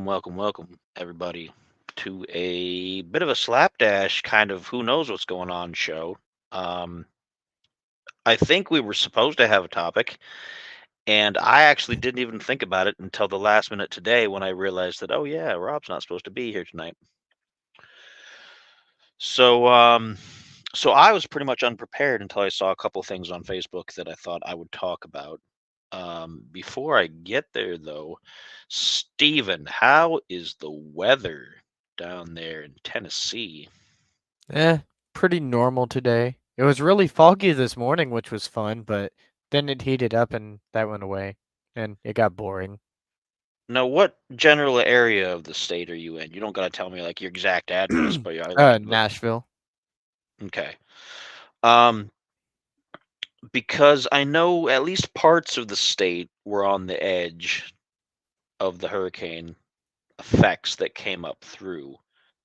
welcome, everybody, to a bit of a slapdash kind of who knows what's going on show. Um, I think we were supposed to have a topic, and I actually didn't even think about it until the last minute today when I realized that, oh, yeah, Rob's not supposed to be here tonight. So, so I was pretty much unprepared until I saw a couple things on Facebook that I thought I would talk about. Before I get there, though, Steven, how is the weather down there in Tennessee? Eh, pretty normal today. It was really foggy this morning, which was fun, but then it heated up and that went away, and it got boring. Now, what general area of the state are you in? You don't gotta tell me like your exact address, but Nashville. okay. Um, because I know at least parts of the state were on the edge of the hurricane effects that came up through.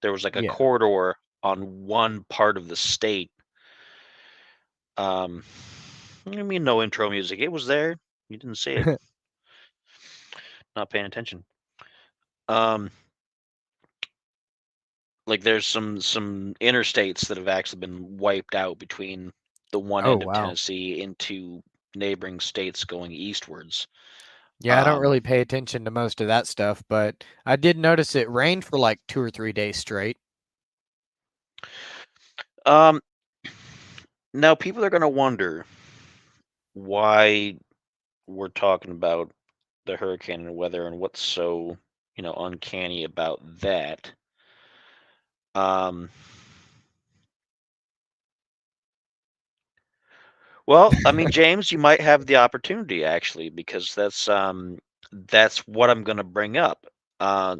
There was like a Yeah. corridor on one part of the state. Um, I mean, no intro music. It was there. You didn't see it. Not paying attention. Um, like there's some interstates that have actually been wiped out between the one Oh, end of wow. Tennessee into neighboring states going eastwards. Yeah, I don't Um, really pay attention to most of that stuff, but I did notice it rained for like 2 or 3 days straight. um, Now people are gonna wonder why we're talking about the hurricane and weather and what's so, uncanny about that. Um, well, I mean, James, you might have the opportunity actually, because that's what I'm gonna bring up. Uh,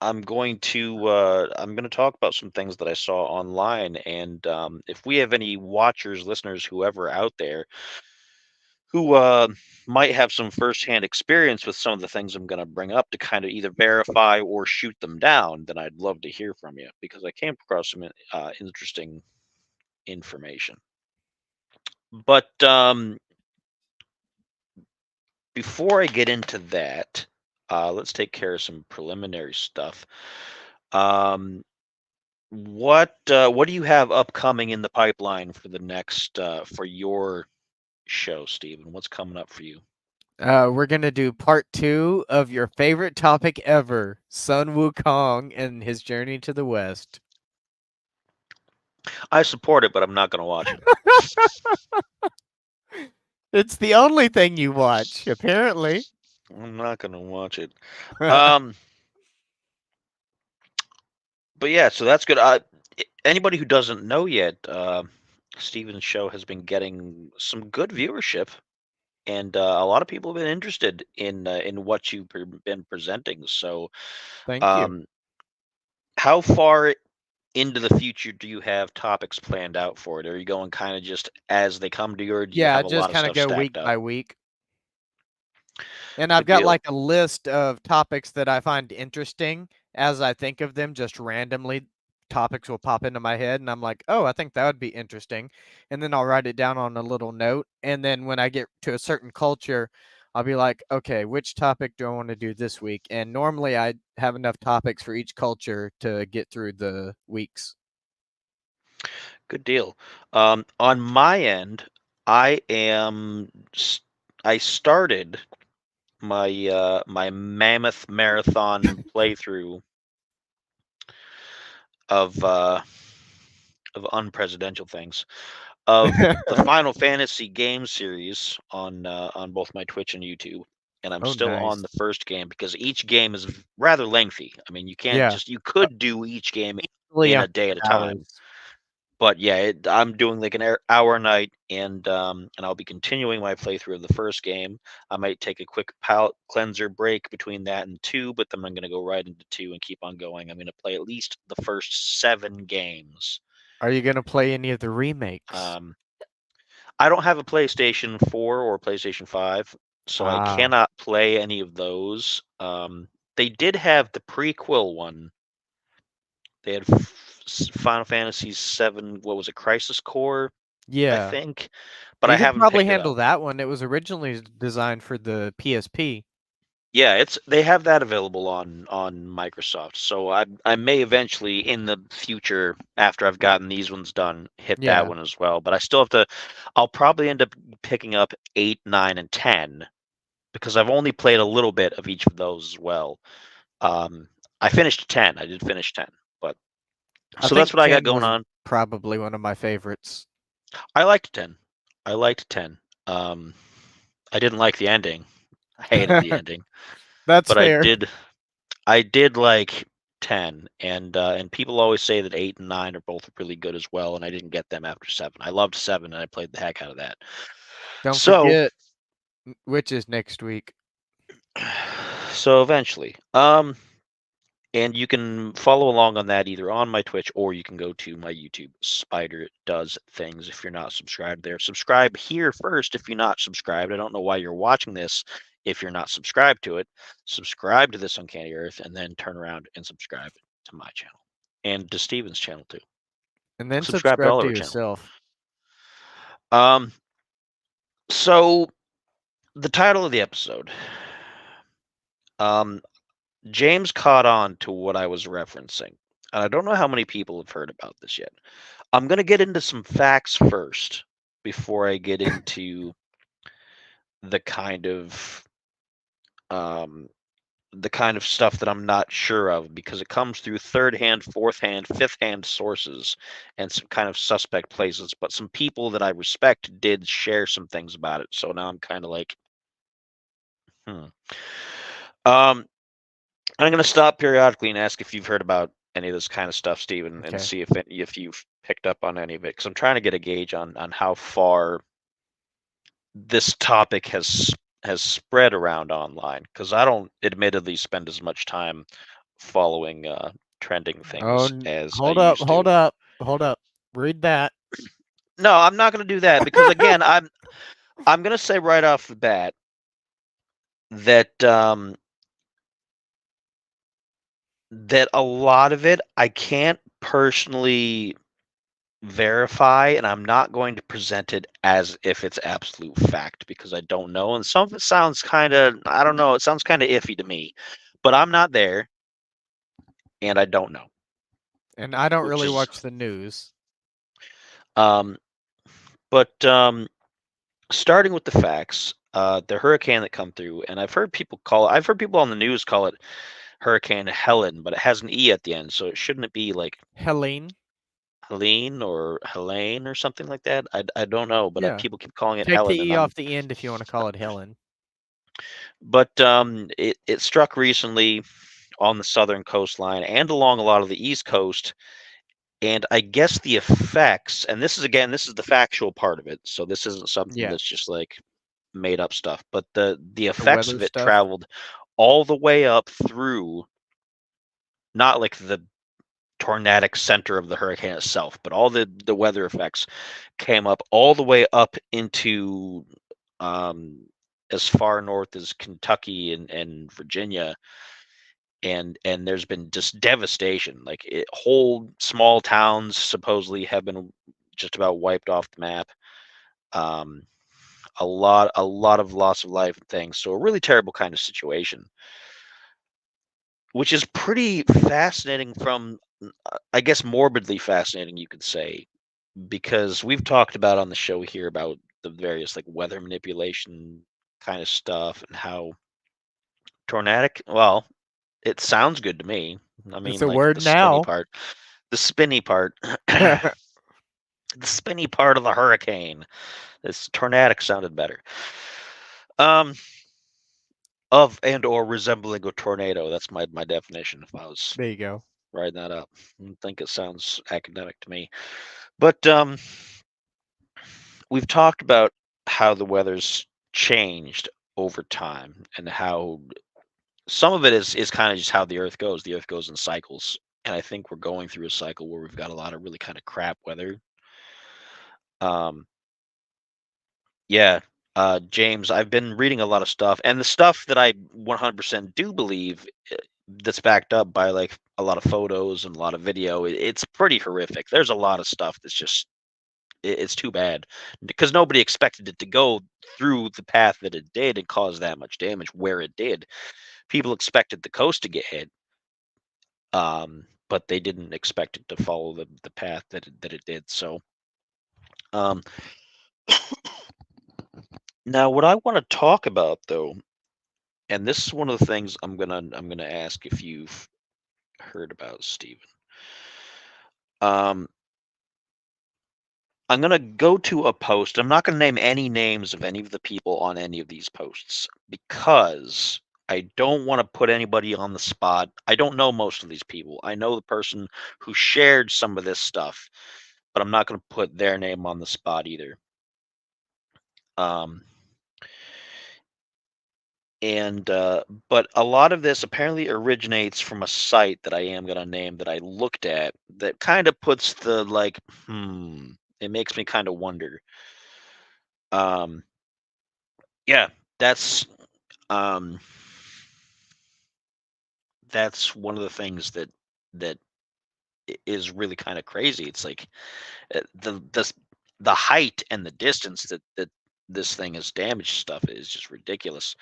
I'm going to talk about some things that I saw online, and if we have any watchers, listeners, whoever out there who might have some firsthand experience with some of the things I'm going to bring up to kind of either verify or shoot them down, then I'd love to hear from you because I came across some interesting information. But before I get into that, let's take care of some preliminary stuff. Um, what do you have upcoming in the pipeline for the next for your show, Steven? What's coming up for you? We're gonna do part 2 of your favorite topic ever, Sun Wukong and his journey to the West. I support it, but I'm not going to watch it. It's the only thing you watch, apparently. I'm not going to watch it. Um, but yeah, so that's good. Anybody who doesn't know yet, Steven's show has been getting some good viewership, and a lot of people have been interested in what you've been presenting. So, Thank you. um, how far into the future do you have topics planned out for it? Are you going kind of just as they come to you, or do you Yeah, I have a just lot of kinda stuff go week stacked up? by week. And I've Good got deal. like a list of topics that I find interesting as I think of them, just randomly topics will pop into my head and I'm like, "Oh, I think that would be interesting." And then I'll write it down on a little note, and then when I get to a certain culture, I'll be like, "Okay, which topic do I want to do this week?" And normally I have enough topics for each culture to get through the weeks. Good deal. On my end, I am. I started my mammoth marathon playthrough of unpresidential things of the Final Fantasy game series on both my Twitch and YouTube, and I'm Oh, still nice. on the first game because each game is rather lengthy. I mean, Yeah. you could do each game Easily in a a day at a 100 time, hours. but yeah, I'm doing like an hour a night, and I'll be continuing my playthrough of the first game. I might take a quick palate cleanser break between that and two, but then I'm going to go right into two and keep on going. I'm going to play at least the first 7 games. Are you gonna play any of the remakes? Um, I don't have a PlayStation 4 or PlayStation 5, so I Ah. cannot play any of those. They did have the prequel one. They had Final Fantasy 7, what was it, Crisis Core, I Yeah. think, but I You could haven't probably picked it up. handle that one. It was originally designed for the PSP. Yeah, they have that available on Microsoft. So I may eventually in the future, after I've gotten these ones done, hit that Yeah. one as well. But I still have to. I'll probably end up picking up 8, 9, and 10 because I've only played a little bit of each of those as well. Um, I finished 10. I did finish 10, but I so that's think what I got 10 going was on. probably one of my favorites. I liked 10. I liked 10. Um, I didn't like the ending. I hated the ending, That's but I fair. did. I did like 10, and people always say that 8 and 9 are both really good as well, and I didn't get them after 7. I loved 7, and I played the heck out of that. Don't So, forget which is next week. so eventually, and you can follow along on that either on my Twitch or you can go to my YouTube. Spider Does Things. If you're not subscribed there, subscribe here first. If you're not subscribed, I don't know why you're watching this. If you're not subscribed to it, subscribe to this Uncanny Earth, and then turn around and subscribe to my channel and to Steven's channel too. And then Subscribe to subscribe all of to our channels. yourself. Um, so the title of the episode. Um, James caught on to what I was referencing. And I don't know how many people have heard about this yet. I'm going to get into some facts first before I get into the kind of um, the kind of stuff that I'm not sure of because it comes through third hand, fourth hand, fifth hand sources and some kind of suspect places. But some people that I respect did share some things about it. So now I'm kind of like, hmm. Um, I'm going to stop periodically and ask if you've heard about any of this kind of stuff, Steven, and Okay. see if you've picked up on any of it. Because I'm trying to get a gauge on how far this topic has spread around online. Because I don't admittedly spend as much time following trending Oh, things as I hold up, used hold to. up, hold up. Read that. No, I'm not going to do that because again, I'm going to say right off the bat that that a lot of it I can't personally verify, and I'm not going to present it as if it's absolute fact because I don't know. And some of it sounds kind of, I don't know, it sounds kind of iffy to me, but I'm not there and I don't know, And I don't which really is, watch the news. um, but starting with the facts, the hurricane that come through, and I've heard people on the news call it Hurricane Helen, but it has an E at the end, so it shouldn't it be like Helene. Helene or Helene or something like that? I don't know, but Yeah. people keep calling it Take the Helen, and E off the end if you want to call it Helen. but it struck recently on the southern coastline and along a lot of the east coast. And I guess the effects, and this is the factual part of it. So this isn't something Yeah. that's just like made up stuff, but the The effects weather of it stuff. traveled all the way up through not like the tornadic center of the hurricane itself, but all the weather effects came up all the way up into um, as far north as Kentucky and Virginia, and there's been just devastation. Like whole small towns supposedly have been just about wiped off the map. Um, a lot of loss of life and things. So a really terrible kind of situation, which is pretty fascinating from, I guess, morbidly fascinating, you could say, because we've talked about on the show here about the various like weather manipulation kind of stuff and how tornadic, well, it sounds good to me. I It's mean, a like word now. the spinny part, the spinny part of the hurricane. This tornadic sounded better. Um, of and or resembling a tornado. That's my definition. If I was There you go. writing that up, I think it sounds academic to me. But we've talked about how the weather's changed over time and how some of it is kind of just how the earth goes. The earth goes in cycles. And I think we're going through a cycle where we've got a lot of really kind of crap weather. Um, yeah, James, I've been reading a lot of stuff, and the stuff that I 100% do believe that's backed up by like a lot of photos and a lot of video, it's pretty horrific. There's a lot of stuff that's just it's too bad because nobody expected it to go through the path that it did and cause that much damage where it did. People expected the coast to get hit, but they didn't expect it to follow the path that it did. So, um, now what I want to talk about though, and this is one of the things I'm gonna ask if you've heard about, Stephen. Um, I'm gonna go to a post. I'm not gonna name any names of any of the people on any of these posts because I don't want to put anybody on the spot. I don't know most of these people. I know the person who shared some of this stuff, but I'm not gonna put their name on the spot either. Um, and but a lot of this apparently originates from a site that I am gonna name that I looked at that kind of puts the like, it makes me kind of wonder. Um, yeah, that's um that's one of the things that is really kind of crazy. It's like the height and the distance that this thing has damaged stuff is just ridiculous.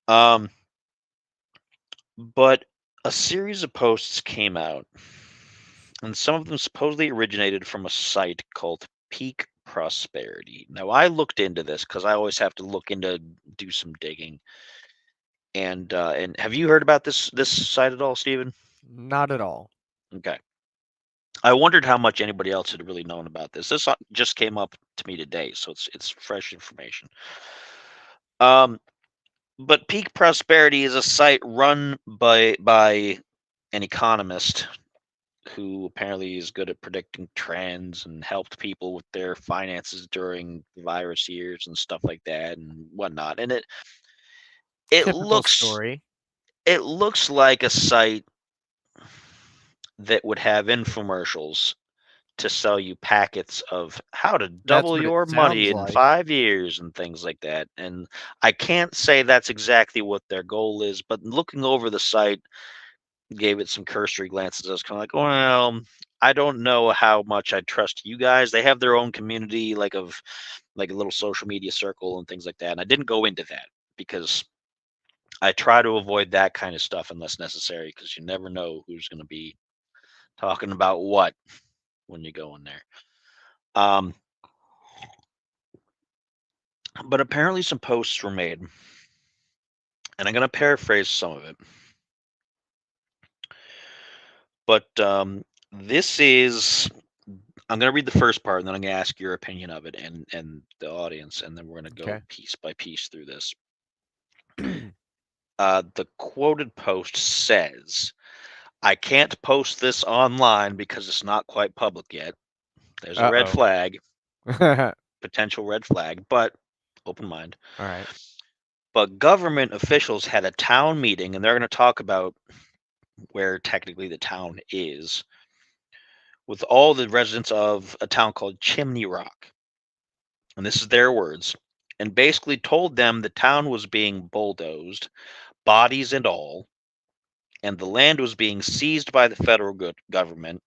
Um, but a series of posts came out, and some of them supposedly originated from a site called Peak Prosperity. Now, I looked into this because I always have to do some digging. And have you heard about this site at all, Stephen? Not at all. Okay. I wondered how much anybody else had really known about this. This just came up to me today, so it's fresh information. Um, but Peak Prosperity is a site run by an economist who apparently is good at predicting trends and helped people with their finances during virus years and stuff like that and whatnot. And it Typical looks story. it looks like a site that would have infomercials to sell you packets of how to That's double what it your money sounds in like. 5 years and things like that. And I can't say that's exactly what their goal is, but looking over the site gave it some cursory glances. I was kind of like, well, I don't know how much I trust you guys. They have their own community, like a little social media circle and things like that. And I didn't go into that because I try to avoid that kind of stuff unless necessary because you never know who's going to be talking about what when you go in there. Um, but apparently some posts were made, and I'm going to paraphrase some of it. But this is I'm going to read the first part, and then I'm going to ask your opinion of it and the audience, and then we're going to go Okay. piece by piece through this. The quoted post says, "I can't post this online because it's not quite public yet." There's a red Uh-oh. flag, All potential red flag, but open mind. right. But government officials had a town meeting, and they're going to talk about where technically the town is, with all the residents of a town called Chimney Rock. And this is their words. And basically told them the town was being bulldozed, bodies and all, and the land was being seized by the federal government.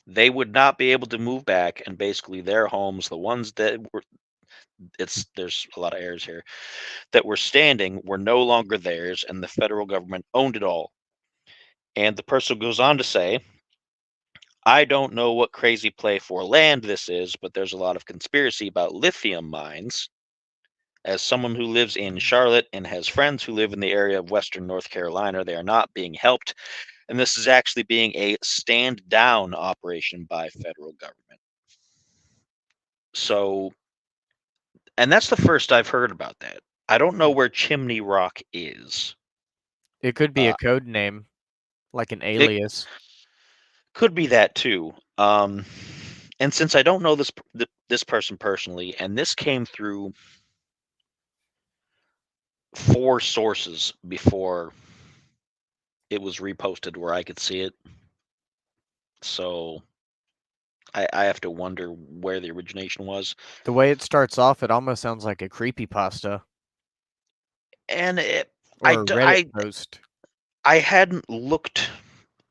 They would not be able to move back, and basically their homes, the ones that were, there's a lot of errors here, that were standing were no longer theirs, and the federal government owned it all. And the person goes on to say, I don't know what crazy play for land this is, but there's a lot of conspiracy about lithium mines. As someone who lives in Charlotte and has friends who live in the area of Western North Carolina, they are not being helped. And this is actually being a stand down operation by federal government. So, and that's the first I've heard about that. I don't know where Chimney Rock is. It could be a Uh, code name, like an it alias. could be that too. And since I don't know this person personally, and this came through 4 sources before it was reposted where I could see it. So I have to wonder where the origination was. The way it starts off, it almost sounds like a creepypasta And or a Reddit post. I hadn't looked.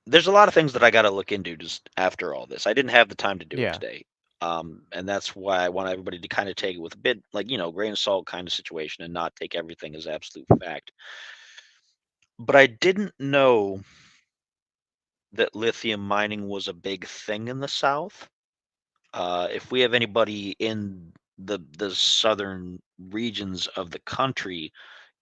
There's a lot of things that I got to look into just after all this. I didn't have the time to do it Yeah. today. And that's why I want everybody to kind of take it with a bit, like, grain of salt kind of situation and not take everything as absolute fact. But I didn't know that lithium mining was a big thing in the South. If we have anybody in the southern regions of the country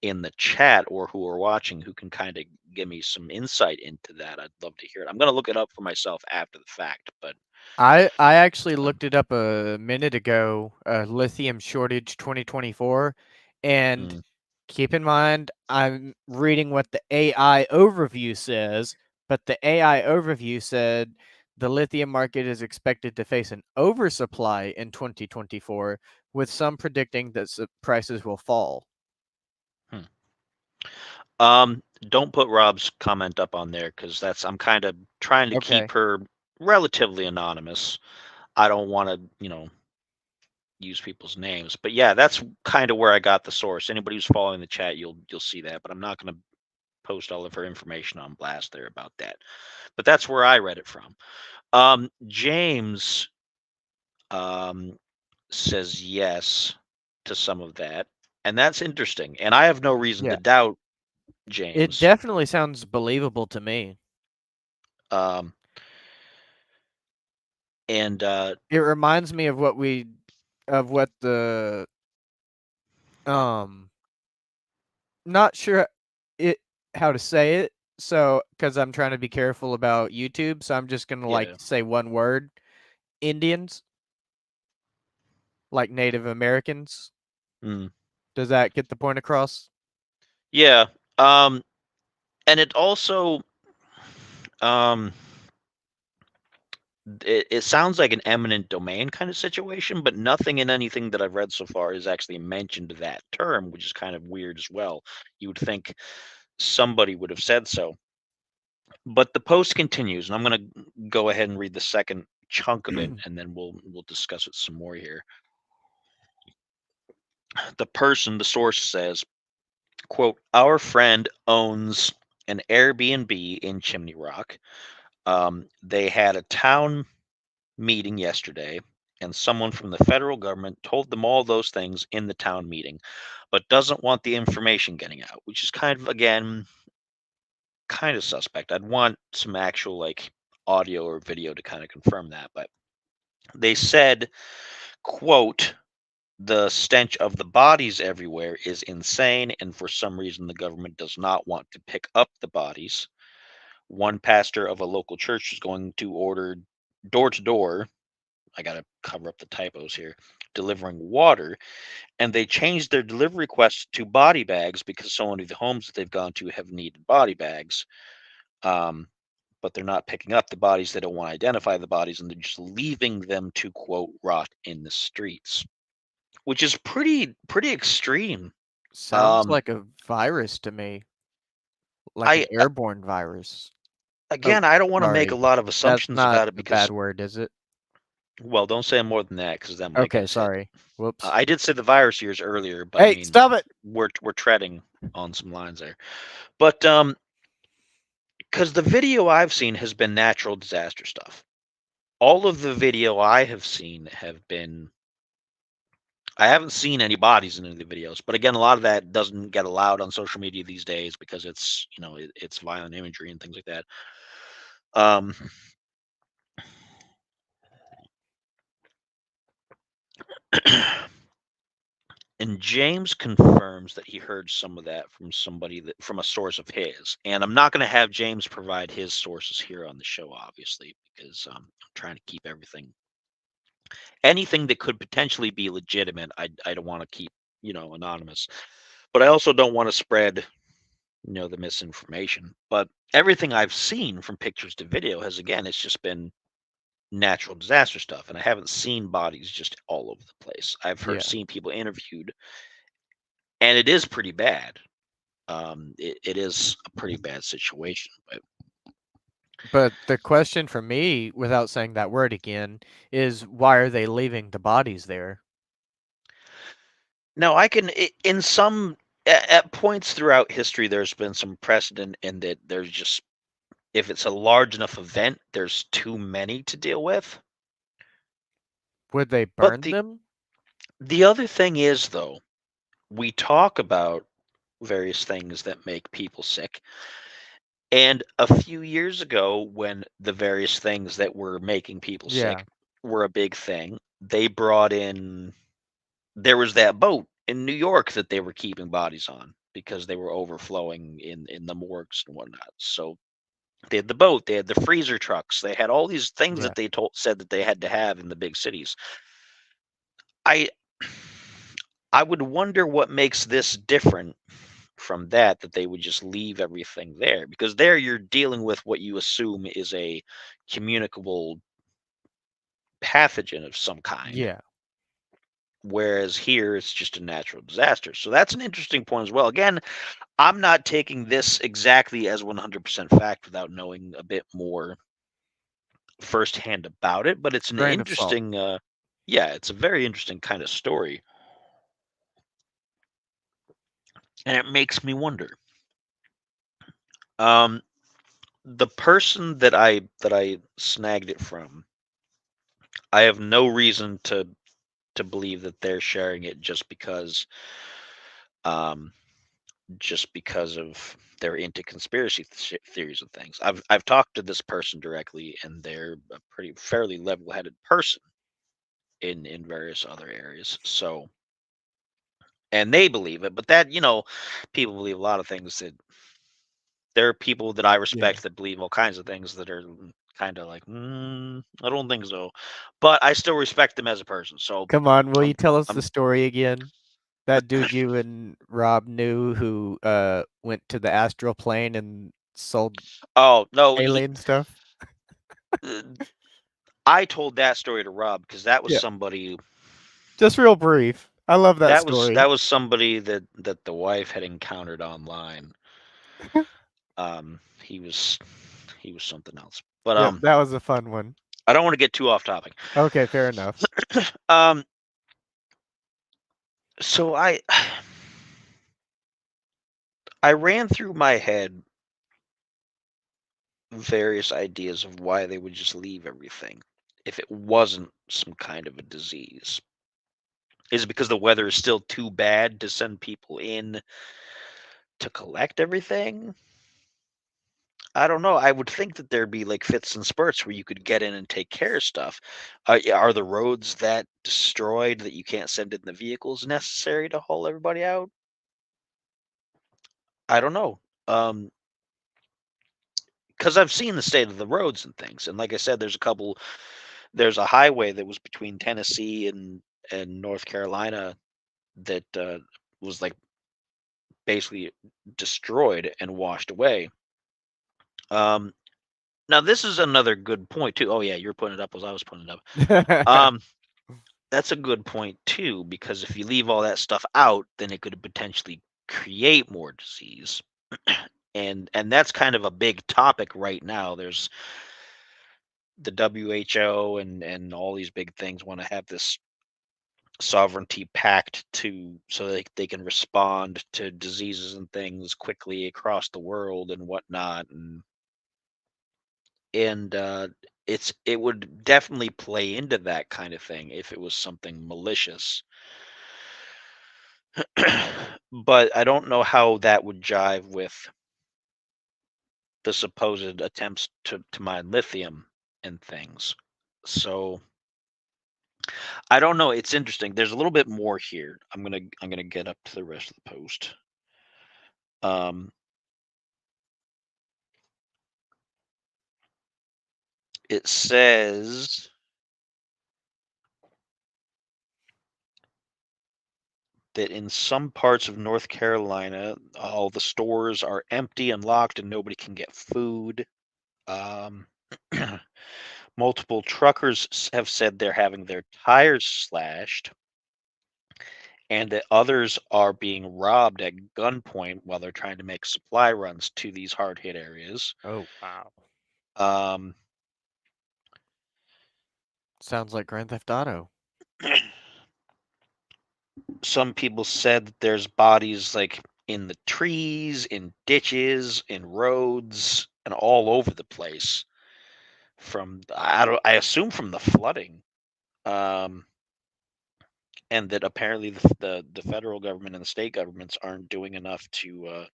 in the chat or who are watching who can kind of give me some insight into that, I'd love to hear it. I'm going to look it up for myself after the fact, but I actually um, looked it up a minute ago, lithium shortage 2024, and mm, keep in mind I'm reading what the AI overview says, but the AI overview said the lithium market is expected to face an oversupply in 2024, with some predicting that prices will fall. hmm. Don't put Rob's comment up on there because I'm kind of trying to Okay. keep her relatively anonymous. I don't want to, use people's names. But yeah, that's kind of where I got the source. Anybody who's following the chat, you'll see that. But I'm not going to post all of her information on blast there about that. But that's where I read it from. James um, says yes to some of that, and that's interesting. And I have no reason Yeah. to doubt It James. definitely sounds believable to me. Um, and It reminds me of what the um not sure it how to say it. So, because I'm trying to be careful about YouTube, so I'm just gonna like yeah, say one word. Indians, like Native Americans. mm, Does that get the point across? yeah. Um, and it also um, it sounds like an eminent domain kind of situation, but nothing in anything that I've read so far has actually mentioned that term, which is kind of weird as well. You would think somebody would have said so. But the post continues, and I'm going to go ahead and read the second chunk of it, and then we'll discuss it some more here. The source says, "Quote: Our friend owns an Airbnb in Chimney Rock. They had a town meeting yesterday, and someone from the federal government told them all those things in the town meeting, but doesn't want the information getting out," which is kind of, again, kind of suspect. I'd want some actual like audio or video to kind of confirm that, but they said, quote, "The stench of the bodies everywhere is insane, and for some reason the government does not want to pick up the bodies. One pastor of a local church is going to order door to door, I got to cover up the typos here, delivering water, and they changed their delivery request to body bags because so many of the homes that they've gone to have needed body bags. Um, but they're not picking up the bodies. They don't want to identify the bodies, and they're just leaving them to, quote, rot in the streets," which is pretty extreme. Sounds Um, like a virus to me, like an I airborne virus. Oh, again, I don't want to make a sorry. lot of That's assumptions not about it a bad because, word, is it? well, don't say more than that because that might get Okay, us hit. sorry. Whoops. I did say the virus years earlier, but I Hey, mean, stop it. we're treading on some lines there. But because the video I've seen has been natural disaster stuff. All of the video I have seen have been. I haven't seen any bodies in any of the videos, but again, a lot of that doesn't get allowed on social media these days because it's it's violent imagery and things like that. Um, and James confirms that he heard some of that from somebody that from a source of his. And I'm not going to have James provide his sources here on the show, obviously, because I'm trying to keep anything that could potentially be legitimate. I don't want to keep anonymous, but I also don't want to spread the misinformation. But everything I've seen from pictures to video has, again, it's just been natural disaster stuff, and I haven't seen bodies just all over the place. I've heard Yeah. seen people interviewed, and it is pretty bad. It is a pretty bad situation. But But the question for me, without saying that word again, is why are they leaving the bodies there? now I can in some at points throughout history, there's been some precedent in that there's just if it's a large enough event, there's too many to deal with. Would they But burn them? the other thing is, though, we talk about various things that make people sick. And a few years ago, when the various things that were making people sick Yeah. were a big thing, they brought in, there was that boat in New York that they were keeping bodies on because they were overflowing in the morgues and whatnot. So they had the boat, they had the freezer trucks, they had all these things Yeah. that they said that they had to have in the big cities. I I would wonder what makes this different from that they would just leave everything there, because there you're dealing with what you assume is a communicable pathogen of some kind, Yeah. whereas here it's just a natural disaster. So that's an interesting point as well. Again, I'm not taking this exactly as 100% fact without knowing a bit more firsthand about it, but it's an Grain of salt. interesting yeah, it's a very interesting kind of story, and it makes me wonder. Um the person that I snagged it from, I have no reason to believe that they're sharing it um just because of they're into conspiracy theories and things. I've talked to this person directly, and they're a pretty fairly level-headed person in various other areas. So, and they believe it, but that, people believe a lot of things. That there are people that I Yeah. respect that believe all kinds of things that are kind of like, I don't think so, but I still respect them as a person. So Come on, will you I'm, tell us the I'm story again? That dude you and Rob knew who went to the astral plane and sold oh no, alien stuff? uh, I told that story to Rob because that was Yeah. somebody Just real brief. I love that story. that was somebody that the wife had encountered online. He was something else, but Yep, that was a fun one. I don't want to get too off topic. Okay, fair enough. um, so I ran through my head various ideas of why they would just leave everything if it wasn't some kind of a disease. Is it because the weather is still too bad to send people in to collect everything? I don't know. I would think that there'd be like fits and spurts where you could get in and take care of stuff. Are the roads that destroyed that you can't send in the vehicles necessary to haul everybody out? I don't know. Because I've seen the state of the roads and things, and like I said, there's a highway that was between Tennessee and North Carolina that was like basically destroyed and washed away. Um, Now this is another good point too. Oh yeah, you're putting it up as I was putting it up. Um, that's a good point too, because if you leave all that stuff out, then it could potentially create more disease. And that's kind of a big topic right now. There's the WHO and all these big things want to have this sovereignty pact to so they can respond to diseases and things quickly across the world and whatnot. And it would definitely play into that kind of thing if it was something malicious. But I don't know how that would jive with the supposed attempts to mine lithium and things. So I don't know. It's interesting. There's a little bit more here. I'm gonna get up to the rest of the post. Um, it says that in some parts of North Carolina, all the stores are empty and locked, and nobody can get food. Um, multiple truckers have said they're having their tires slashed, and that others are being robbed at gunpoint while they're trying to make supply runs to these hard hit areas. Oh, wow. Um, Sounds like Grand Theft Auto. some people said that there's bodies like in the trees, in ditches, in roads, and all over the place. From I assume from the flooding. um, and that apparently the federal government and the state governments aren't doing enough to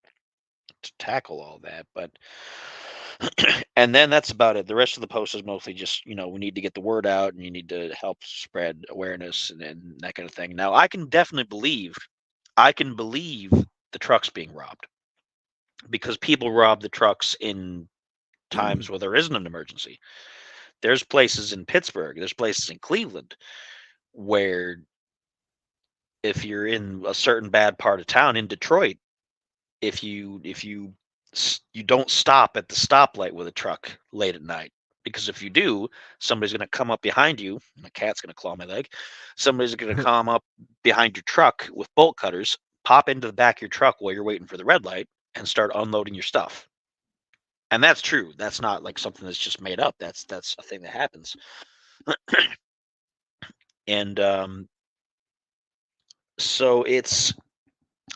tackle all that. But and then that's about it. The rest of the post is mostly just, we need to get the word out and you need to help spread awareness and that kind of thing. Now, I can believe the trucks being robbed because people rob the trucks in times where there isn't an emergency. There's places in Pittsburgh, there's places in Cleveland where if you're in a certain bad part of town in Detroit, if you don't stop at the stoplight with a truck late at night, because if you do, somebody's going to come up behind you, and a cat's going to claw my leg. Somebody's going to come up behind your truck with bolt cutters, pop into the back of your truck while you're waiting for the red light, and start unloading your stuff. And that's true. That's not like something that's just made up. That's a thing that happens. And so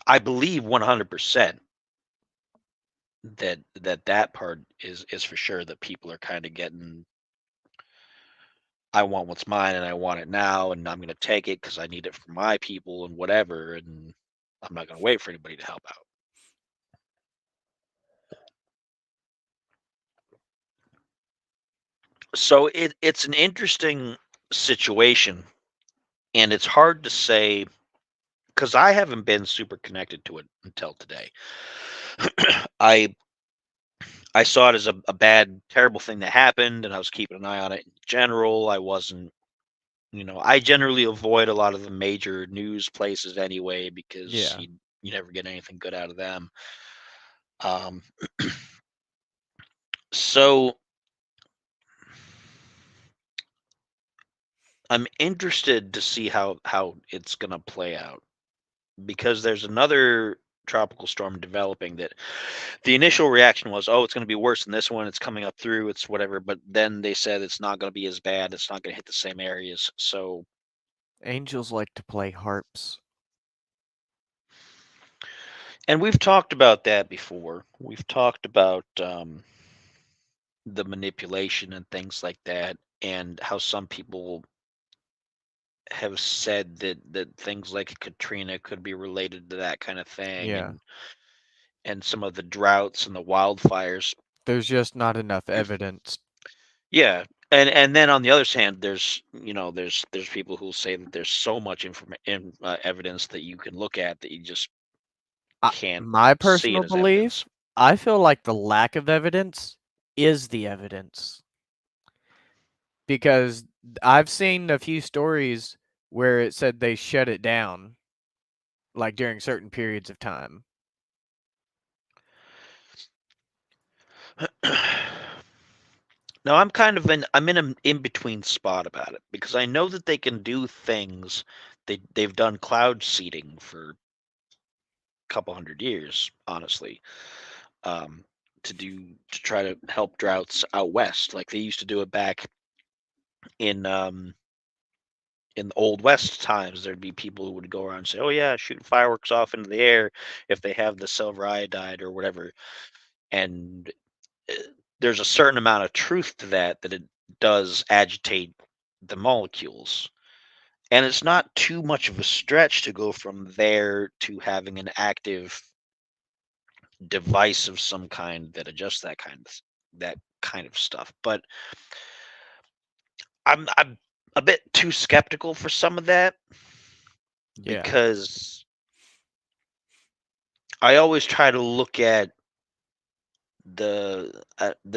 I believe 100% that part is for sure, that people are kind of getting, I want what's mine and I want it now and I'm going to take it because I need it for my people and whatever, and I'm not going to wait for anybody to help out. So it's an interesting situation, and it's hard to say because I haven't been super connected to it until today. I I saw it as a bad, terrible thing that happened, and I was keeping an eye on it in general. I wasn't, I generally avoid a lot of the major news places anyway because Yeah. you never get anything good out of them. Um, so I'm interested to see how it's gonna play out because there's another tropical storm developing that the initial reaction was, oh, it's going to be worse than this one. It's coming up through, it's whatever. But then they said it's not going to be as bad. It's not going to hit the same areas. So, Angels like to play harps. and we've talked about that before. We've talked about the manipulation and things like that, and how some people have said that things like Katrina could be related to that kind of thing, Yeah. and some of the droughts and the wildfires. There's just not enough evidence. Yeah, and then on the other hand, there's people who say that there's so much evidence that you can look at that you just can't My see it personal as evidence. belief, I feel like the lack of evidence is the evidence. Because I've seen a few stories where it said they shut it down, like during certain periods of time. Now I'm in an in between spot about it because I know that they can do things. They've done cloud seeding for a couple hundred years, honestly, um, to try to help droughts out west, like they used to do it back in in the old west times. There'd be people who would go around and say, oh yeah, shooting fireworks off into the air if they have the silver iodide or whatever. And uh, there's a certain amount of truth to that it does agitate the molecules, and it's not too much of a stretch to go from there to having an active device of some kind that adjusts that kind of stuff. But I'm a bit too skeptical for some of that Yeah. because I always try to look at the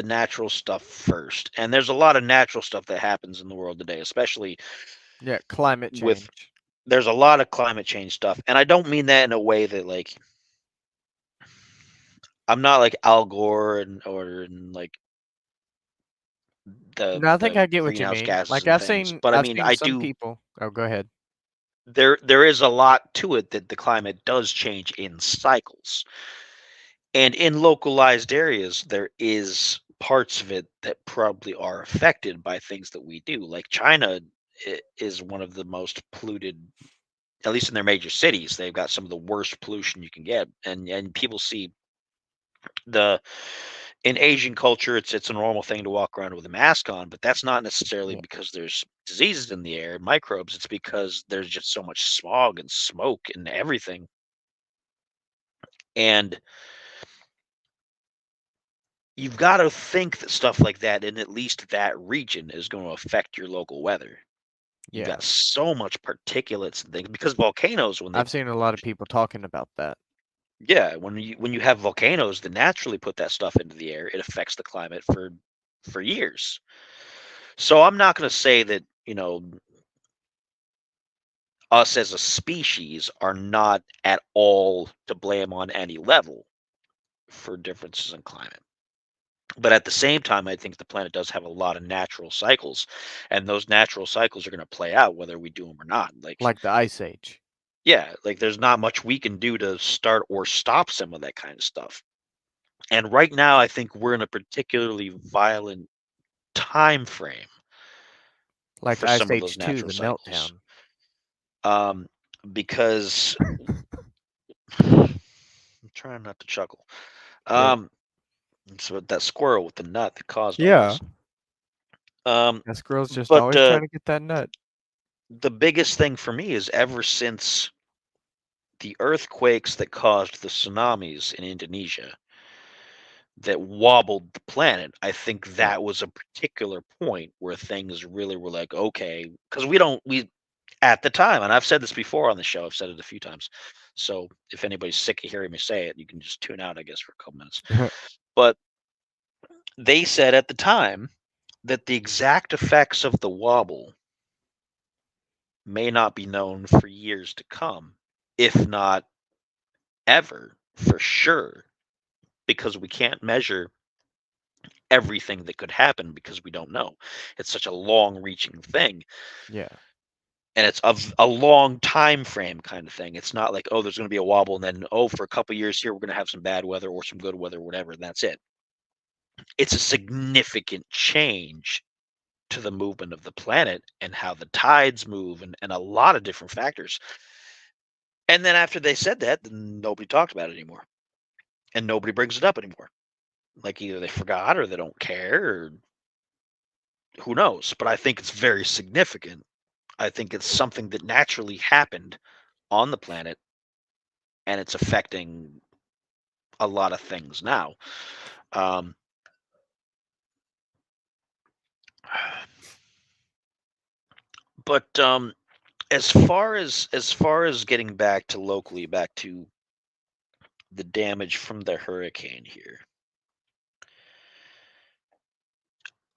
natural stuff first. And there's a lot of natural stuff that happens in the world today, especially Yeah, climate with change. there's a lot of climate change stuff. And I don't mean that in a way that like I'm not like Al Gore and like the No, I think the I get what you greenhouse mean. gases Like and things. But I I've mean seen I some do people. Oh, go ahead. there is a lot to it that the climate does change in cycles. And in localized areas, there is parts of it that probably are affected by things that we do. Like China is one of the most polluted, at least in their major cities. They've got some of the worst pollution you can get, and people see the in Asian culture, it's a normal thing to walk around with a mask on, but that's not necessarily Yeah. because there's diseases in the air, microbes. It's because there's just so much smog and smoke and everything. And you've got to think that stuff like that in at least that region is going to affect your local weather. You've Yeah. got so much particulates and things because volcanoes when they I've seen a lot of people talking about that. yeah, when you have volcanoes that naturally put that stuff into the air, it affects the climate for years. So I'm not going to say that, us as a species are not at all to blame on any level for differences in climate. But at the same time, I think the planet does have a lot of natural cycles, and those natural cycles are going to play out whether we do them or not. Like, Like the Ice Age. yeah, like there's not much we can do to start or stop some of that kind of stuff. And right now, I think we're in a particularly violent time frame Like for the Ice some of those Age 2, natural the cycles. meltdown. Um, because I'm trying not to chuckle. Good. Um, it's what that squirrel with the nut that caused all Yeah. this. Um, That squirrel's just but always trying to get that nut. the biggest thing for me is ever since the earthquakes that caused the tsunamis in Indonesia that wobbled the planet, I think Yeah. that was a particular point where things really were like, okay, because we at the time, and I've said this before on the show, I've said it a few times. So if anybody's sick of hearing me say it, you can just tune out, I guess, for a couple minutes. But they said at the time that the exact effects of the wobble may not be known for years to come, if not ever, for sure, because we can't measure everything that could happen because we don't know. It's such a long-reaching thing, Yeah. and it's of a long time frame kind of thing. It's not like, oh, there's going to be a wobble, and then oh, for a couple years here, we're going to have some bad weather or some good weather, whatever, and that's it. It's a significant change to the movement of the planet and how the tides move and a lot of different factors. And then after they said that, then nobody talked about it anymore. And nobody brings it up anymore. Like either they forgot or they don't care or who knows. But I think it's very significant. I think it's something that naturally happened on the planet and it's affecting a lot of things now. Um, but as far as getting back to locally, back to the damage from the hurricane here,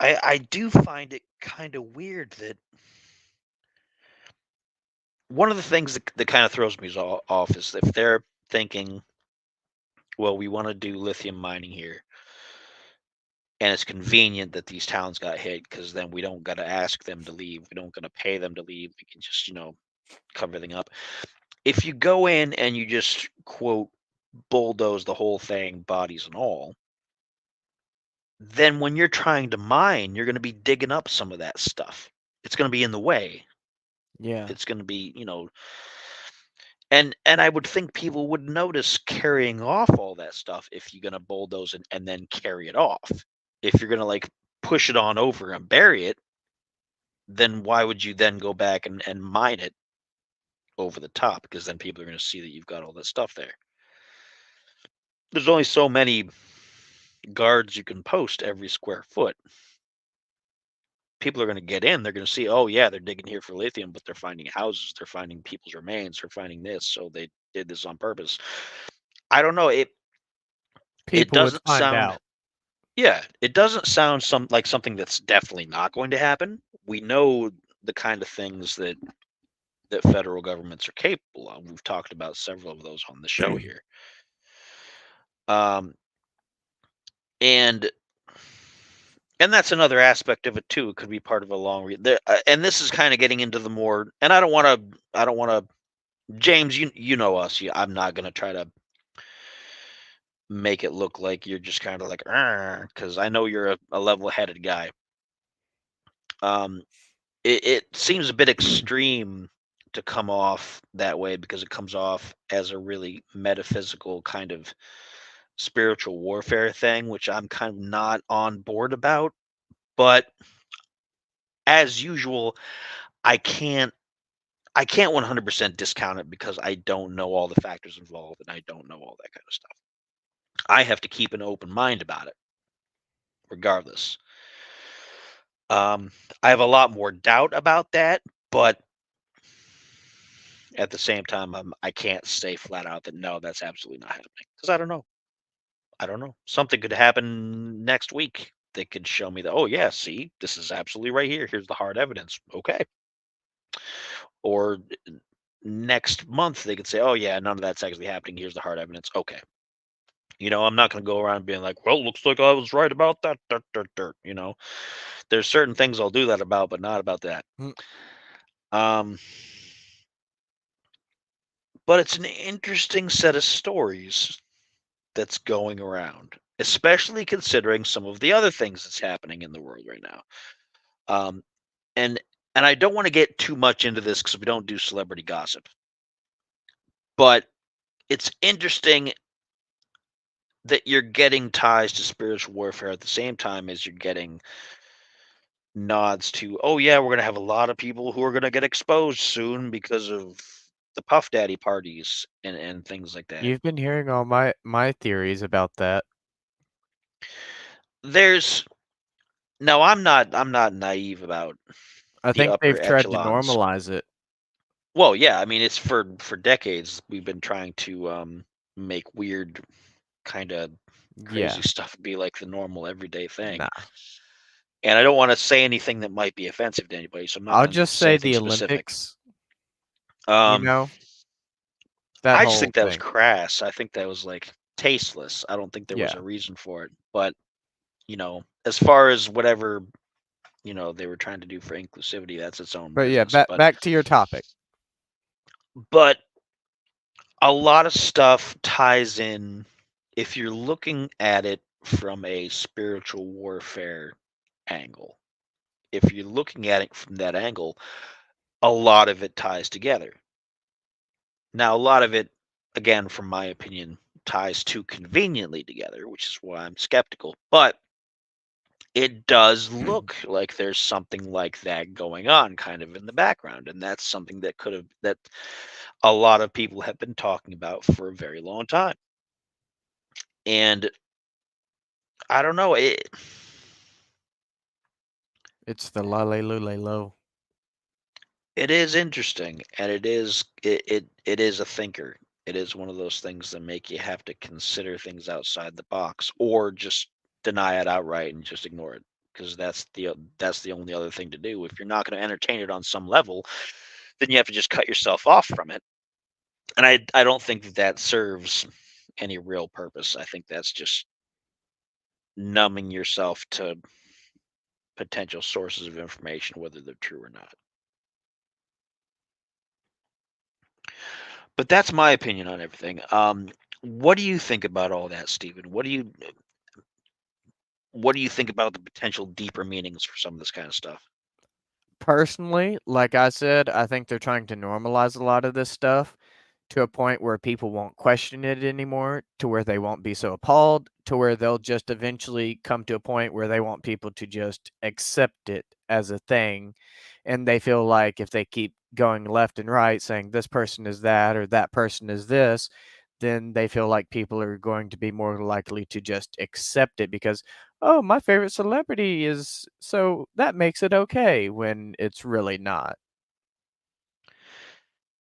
I do find it kind of weird that one of the things that kind of throws me off is if they're thinking, well, we want to do lithium mining here, and it's convenient that these towns got hit because then we don't got to ask them to leave, we don't got to pay them to leave, we can just cover everything up. If you go in and you just quote bulldoze the whole thing, bodies and all, then when you're trying to mine, you're going to be digging up some of that stuff. It's going to be in the way. Yeah. It's going to be, and I would think people would notice carrying off all that stuff if you're going to bulldoze it and then carry it off. If you're going to like push it on over and bury it, then why would you then go back and mine it over the top? Because then people are going to see that you've got all that stuff there. There's only so many guards you can post every square foot. People are going to get in. They're going to see, oh yeah, they're digging here for lithium, but they're finding houses, they're finding people's remains, they're finding this, so they did this on purpose. I don't know. It People would doesn't find sound. out. Yeah, it doesn't sound like something that's definitely not going to happen. We know the kind of things that federal governments are capable of. We've talked about several of those on the show here. Um, and and that's another aspect of it too. It could be part of a long read. And this is kind of getting into the more. And I don't want to. I don't want to. James, you know us. I'm not going to try to make it look like you're just kind of like because I know you're a level-headed guy. Um, it seems a bit extreme to come off that way because it comes off as a really metaphysical kind of spiritual warfare thing, which I'm kind of not on board about. But as usual, I can't I can't 100% discount it because I don't know all the factors involved and I don't know all that kind of stuff. I have to keep an open mind about it, regardless. Um, I have a lot more doubt about that, but at the same time, I can't say flat out that no, that's absolutely not happening because I don't know. I don't know. Something could happen next week that could show me that, oh, yeah, see, this is absolutely right here. Here's the hard evidence. Okay. Or next month, they could say, oh, yeah, none of that's actually happening. Here's the hard evidence. Okay. I'm not going to go around being like, well, looks like I was right about that. Dirt, dirt, dirt. There's certain things I'll do that about, but not about that. Mm. Um, but it's an interesting set of stories that's going around, especially considering some of the other things that's happening in the world right now. Um, and and I don't want to get too much into this because we don't do celebrity gossip, but it's interesting that you're getting ties to spiritual warfare at the same time as you're getting nods to, oh yeah, we're gonna have a lot of people who are gonna get exposed soon because of the Puff Daddy parties and things like that. You've been hearing all my theories about that. There's no, I'm not naive about I the think they've upper tried to echelons. normalize it. Well, yeah, I mean it's for decades we've been trying to make weird kind of crazy Yeah. stuff be like the normal everyday thing. Nah. And I don't want to say anything that might be offensive to anybody, so I'm not I'll going to just say say anything the specific. Olympics, you Um, know, that I just whole think that was thing. crass. I think that was like tasteless. I don't think there was Yeah. a reason for it. But, as far as whatever, they were trying to do for inclusivity, that's its own But yeah, business. back to your topic. But a lot of stuff ties in if you're looking at it from a spiritual warfare angle. If you're looking at it from that angle, a lot of it ties together. Now, a lot of it, again, from my opinion, ties too conveniently together, which is why I'm skeptical. But it does look like there's something like that going on kind of in the background. And that's something that a lot of people have been talking about for a very long time. And I don't know, It's the lale lule low. it is interesting and it is a thinker. It is one of those things that make you have to consider things outside the box or just deny it outright and just ignore it because that's the only other thing to do. If you're not going to entertain it on some level, then you have to just cut yourself off from it. And I don't think that serves any real purpose. I think that's just numbing yourself to potential sources of information, whether they're true or not. But that's my opinion on everything. What do you think about all that, Stephen? What do you think about the potential deeper meanings for some of this kind of stuff? Personally, like I said, I think they're trying to normalize a lot of this stuff to a point where people won't question it anymore, to where they won't be so appalled, to where they'll just eventually come to a point where they want people to just accept it as a thing. And they feel like if they keep going left and right saying this person is that or that person is this, then they feel like people are going to be more likely to just accept it because, oh, my favorite celebrity is so that makes it okay when it's really not.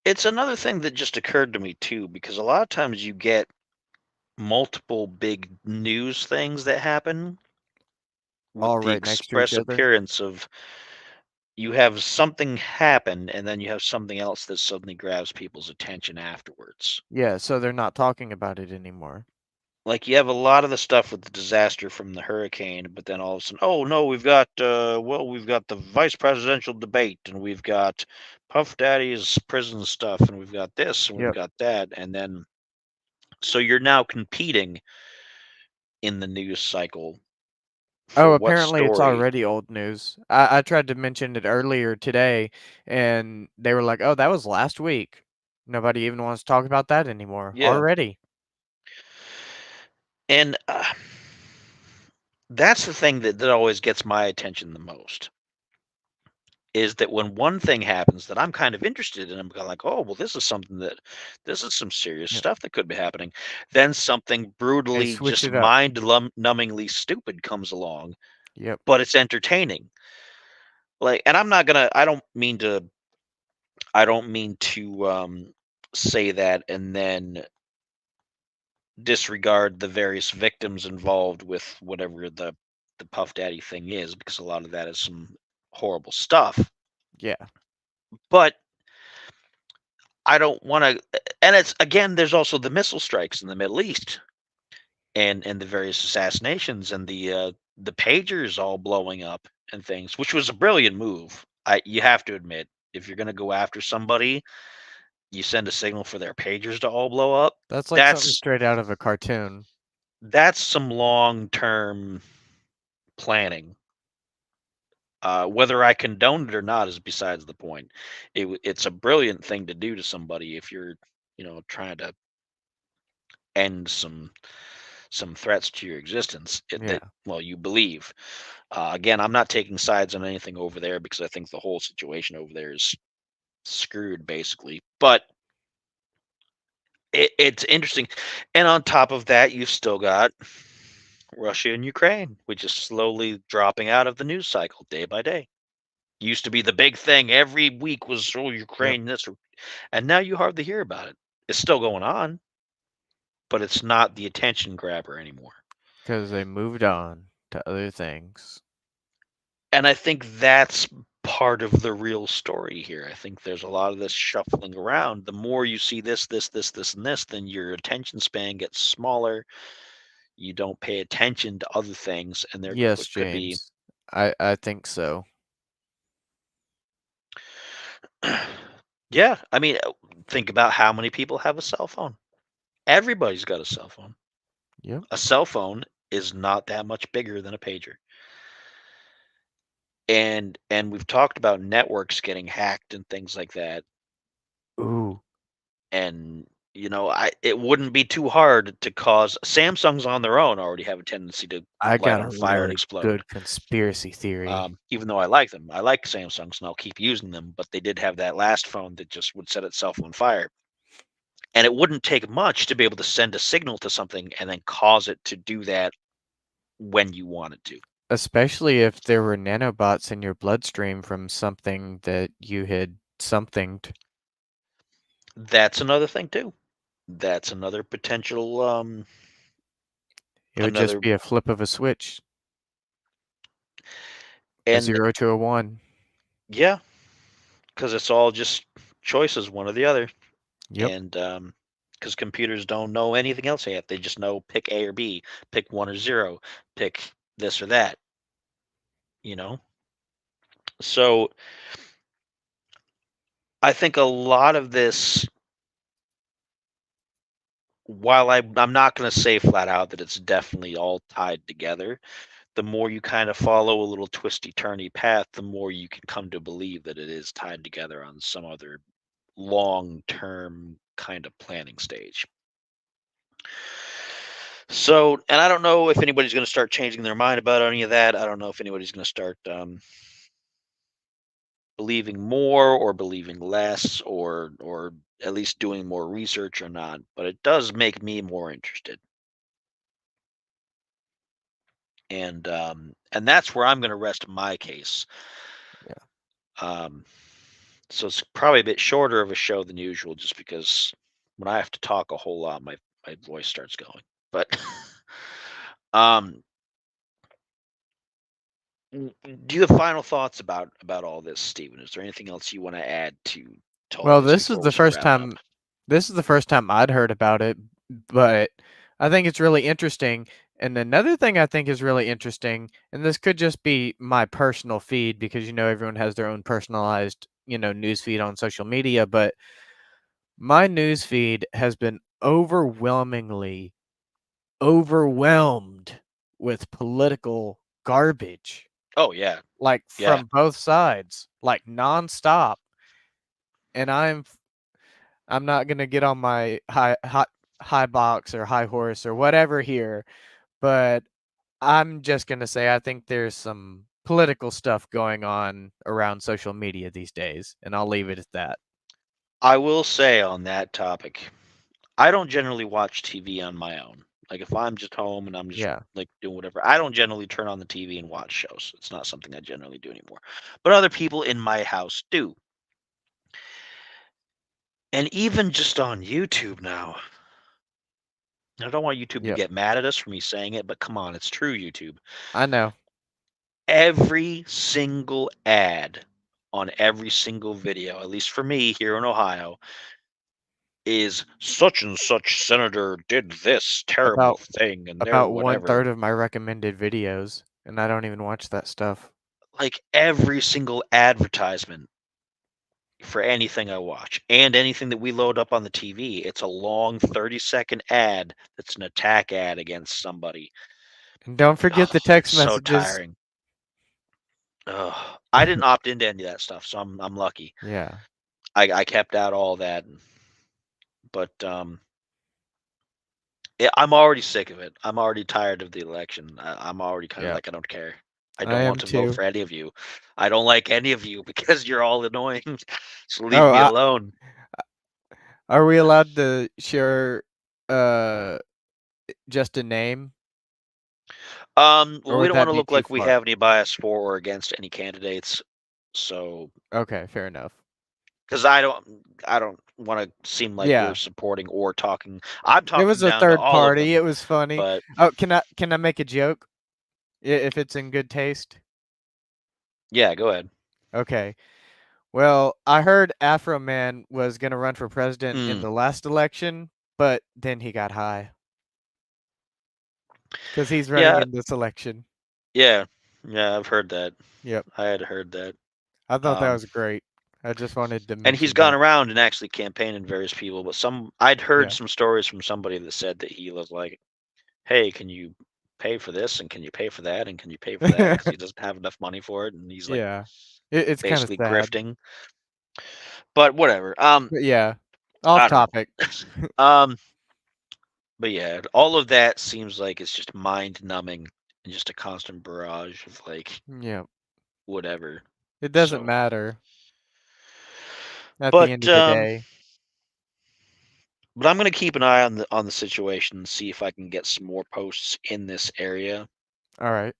It's another thing that just occurred to me too, because a lot of times you get multiple big news things that happen with All the right next to each express other. appearance of you have something happen and then you have something else that suddenly grabs people's attention afterwards. Yeah, so they're not talking about it anymore. Like you have a lot of the stuff with the disaster from the hurricane, but then all of a sudden, oh no, we've got the vice presidential debate, and we've got Puff Daddy's prison stuff, and we've got this, and we've Yep. got that, and then so you're now competing in the news cycle for Oh, what apparently it's story. already old news. I tried to mention it earlier today, and they were like, "Oh, that was last week." Nobody even wants to talk about that anymore. Yeah, Already. And that's the thing that always gets my attention the most is that when one thing happens that I'm kind of interested in, I'm kinda like, "Oh, well, this is some serious Yep. stuff that could be happening." Then something They brutally switch just it up. numbingly stupid comes along, Yep. but it's entertaining. Like, and I don't mean to, say that and then disregard the various victims involved with whatever the Puff Daddy thing is, because a lot of that is some horrible stuff. Yeah. But I don't want to. And it's again, there's also the missile strikes in the Middle East and the various assassinations and the pagers all blowing up and things, which was a brilliant move. You have to admit, if you're going to go after somebody, you send a signal for their pagers to all blow up. That's like something That's straight out of a cartoon. that's some long term planning. Whether I condone it or not is besides the point. It's a brilliant thing to do to somebody if you're, trying to end some threats to your existence Yeah. that well you believe. Again, I'm not taking sides on anything over there because I think the whole situation over there is screwed basically. But it's interesting, and on top of that, you've still got Russia and Ukraine, which is slowly dropping out of the news cycle day by day. Used to be the big thing every week was Yep. Ukraine this, and now you hardly hear about it. It's still going on, but it's not the attention grabber anymore. Because they moved on to other things. And I think that's part of the real story here. I think there's a lot of this shuffling around. The more you see this, and this, then your attention span gets smaller. You don't pay attention to other things, and there Yes, could be, James. I think so. yeah. I mean, think about how many people have a cell phone. Everybody's got a cell phone. Yep. A cell phone is not that much bigger than a pager. And we've talked about networks getting hacked and things like that. Ooh. And I it wouldn't be too hard to cause Samsungs on their own already have a tendency to I light got a on fire and really explode. good conspiracy theory. Even though I like them, I like Samsungs and I'll keep using them, but they did have that last phone that just would set itself on fire. And it wouldn't take much to be able to send a signal to something and then cause it to do that when you want it to. Especially if there were nanobots in your bloodstream from something that you had somethinged. That's another thing too. That's another potential It would just another be a flip of a switch, a and 0 to a 1. yeah, because it's all just choices, one or the other. Yep. And because computers don't know anything else yet, they just know pick A or B, pick one or zero, pick this or that. You know, so I think a lot of this, while I'm not going to say flat out that it's definitely all tied together, the more you kind of follow a little twisty turny path, the more you can come to believe that it is tied together on some other long term kind of planning stage. So, and I don't know if anybody's going to start changing their mind about any of that. I don't know if anybody's going to start believing more or believing less, or at least doing more research or not. But it does make me more interested, and that's where I'm going to rest my case. Yeah. Um, so it's probably a bit shorter of a show than usual, just because when I have to talk a whole lot, my voice starts going. But um, do you have final thoughts about all this, Stephen? Is there anything else you want to add to all Well, this before we start wrapping up? this is the first time I'd heard about it, but I think it's really interesting. And another thing I think is really interesting, and this could just be my personal feed because everyone has their own personalized, news feed on social media, but my news feed has been overwhelmingly overwhelmed with political garbage, Oh yeah, like yeah. from both sides, like nonstop. And I'm not gonna get on my high hot. high box or high horse or whatever here, but I'm just gonna say I think there's some political stuff going on around social media these days, and I'll leave it at that. I will say on that topic, I don't generally watch TV on my own. Like if I'm just home and I'm just Yeah. like doing whatever, I don't generally turn on the TV and watch shows. It's not something I generally do anymore. But other people in my house do. And even just on YouTube now. I don't want YouTube to Yep. get mad at us for me saying it, but come on, it's true, YouTube. I know. Every single ad on every single video, at least for me here in Ohio, is such and such senator did this terrible About thing and they're about one whatever. third of my recommended videos, and I don't even watch that stuff. Like every single advertisement for anything I watch and anything that we load up on the TV, it's a long 30-second ad that's an attack ad against somebody. And don't forget Oh, the text it's so messages. tiring. Ugh. I didn't opt into any of that stuff, so I'm lucky. Yeah. I kept out all that, but yeah, I'm already sick of it. I'm already tired of the election. I'm already kind of Yep. like I don't care. I I don't want am to vote too. for any of you. I don't like any of you because you're all annoying. So leave Oh, me alone. are we allowed to share uh just a name, Well, or we would don't want that to be look too like we far? have any bias for or against any candidates. So, Okay, fair enough. because I don't want to seem like we're Yeah. supporting or talking. I'm It was talking a down to third all of party. them, It was funny. but Oh, can I make a joke? If it's in good taste? yeah, go ahead. Okay. Well, I heard Afro Man was gonna run for president in Mm, the last election, but then he got high because he's running yeah, in this election. yeah, yeah. I've heard that. Yep. I had heard that. I thought that Um, was great. I just wanted to and he's mention gone that. around and actually campaigned various people. But I'd heard Yeah. some stories from somebody that said that he was like, "Hey, can you pay for this? And can you pay for that? And can you pay for that?" Because he doesn't have enough money for it, and he's like Yeah. It's kinda basically sad. grifting. But whatever. But yeah. Off I don't know. topic. Um, but yeah, all of that seems like it's just mind numbing and just a constant barrage of like Yeah. whatever. It doesn't So, matter at the end but of the day. but I'm gonna keep an eye on the situation and see if I can get some more posts in this area, Alright.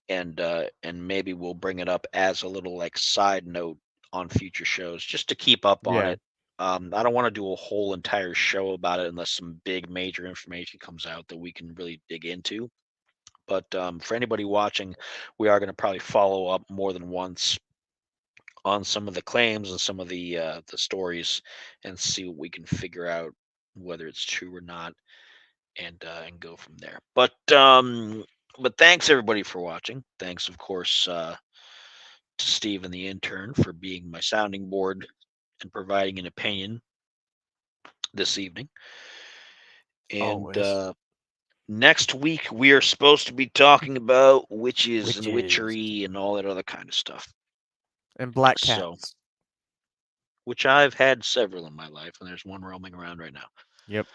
and maybe we'll bring it up as a little like side note on future shows just to keep up on Yeah. it. I don't want to do a whole entire show about it unless some big major information comes out that we can really dig into. But for anybody watching, we are going to probably follow up more than once on some of the claims and some of the stories, and see what we can figure out whether it's true or not, and go from there. But thanks everybody for watching. Thanks, of course, to Steve and the intern for being my sounding board and providing an opinion this evening. And Always. next week we are supposed to be talking about witches and Witches witchery and all that other kind of stuff. and black So, cats. which I've had several in my life, and there's one roaming around right now. Yep.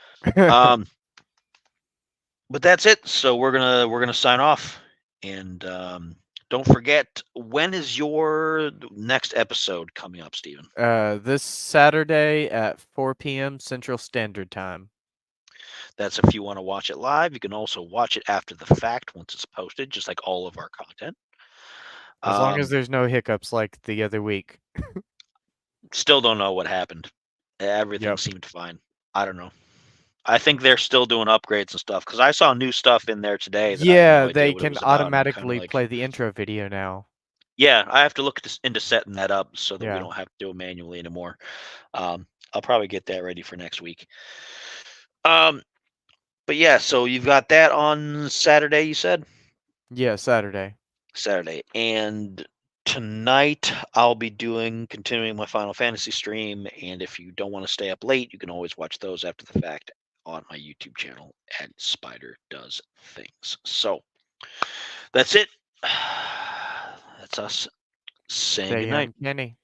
Um, but that's it. So we're gonna sign off, and don't forget, when is your next episode coming up, Steven? This Saturday at 4 p.m. Central Standard Time. That's if you want to watch it live. You can also watch it after the fact once it's posted, just like all of our content. As long as Um, there's no hiccups like the other week. Still don't know what happened. Everything Yep. seemed fine. I don't know. I think they're still doing upgrades and stuff because I saw new stuff in there today that I had no Yeah, idea they what it can was about, and I'm kind of automatically like, play the intro video now. yeah, I have to look into setting that up so that we Yeah. don't have to do it manually anymore. I'll probably get that ready for next week. Um, but yeah, so you've got that on Saturday, you said? Yeah, Saturday. Saturday. And tonight I'll be continuing my Final Fantasy stream. And if you don't want to stay up late, you can always watch those after the fact on my YouTube channel at Spider Does Things. So that's it. That's us saying Stay goodnight. uncanny.